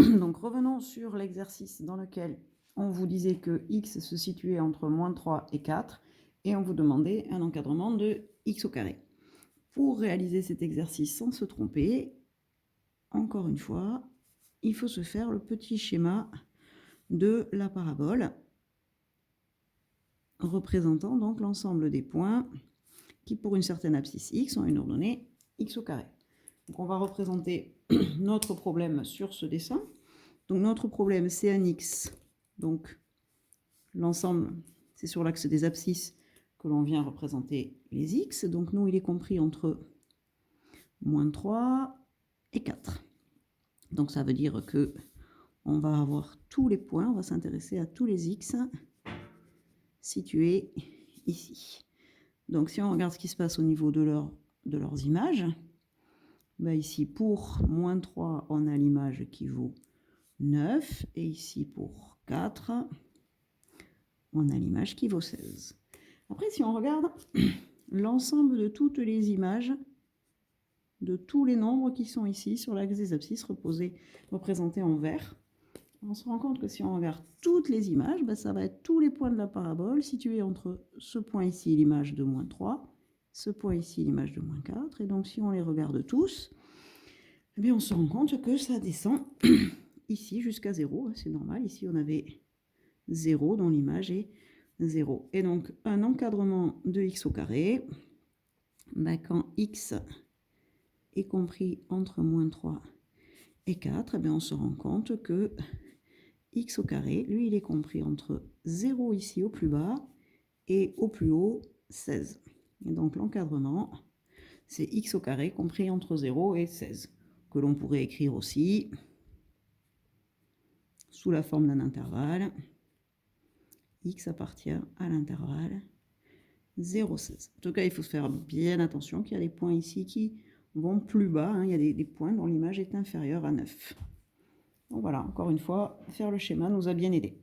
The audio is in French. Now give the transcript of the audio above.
Donc revenons sur l'exercice dans lequel on vous disait que x se situait entre moins 3 et 4 et on vous demandait un encadrement de x au carré. Pour réaliser cet exercice sans se tromper, encore une fois, il faut se faire le petit schéma de la parabole représentant donc l'ensemble des points qui, pour une certaine abscisse x, ont une ordonnée x au carré. Donc on va représenter notre problème sur ce dessin. Donc notre problème, c'est un x. Donc l'ensemble, c'est sur l'axe des abscisses que l'on vient représenter les x. Donc nous, il est compris entre moins 3 et 4. Donc ça veut dire que on va avoir tous les points, on va s'intéresser à tous les x situés ici. Donc si on regarde ce qui se passe au niveau de leurs images, ben ici pour moins 3, on a l'image qui vaut 9, et ici pour 4, on a l'image qui vaut 16. Après, si on regarde l'ensemble de toutes les images, de tous les nombres qui sont ici sur l'axe des abscisses représentés en vert, on se rend compte que si on regarde toutes les images, ben ça va être tous les points de la parabole situés entre ce point ici, l'image de moins 3, ce point ici, l'image de moins 4. Et donc, si on les regarde tous, eh bien, on se rend compte que ça descend ici jusqu'à 0. C'est normal. Ici, on avait 0 dans l'image et 0. Et donc, un encadrement de x au carré, ben, quand x est compris entre moins 3 et 4, eh bien, on se rend compte que x au carré, lui, il est compris entre 0 ici au plus bas et au plus haut 16. Et donc l'encadrement, c'est x au carré compris entre 0 et 16, que l'on pourrait écrire aussi sous la forme d'un intervalle. X appartient à l'intervalle 0,16. En tout cas, il faut faire bien attention qu'il y a des points ici qui vont plus bas. Il y a des points dont l'image est inférieure à 9. Donc voilà, encore une fois, faire le schéma nous a bien aidé.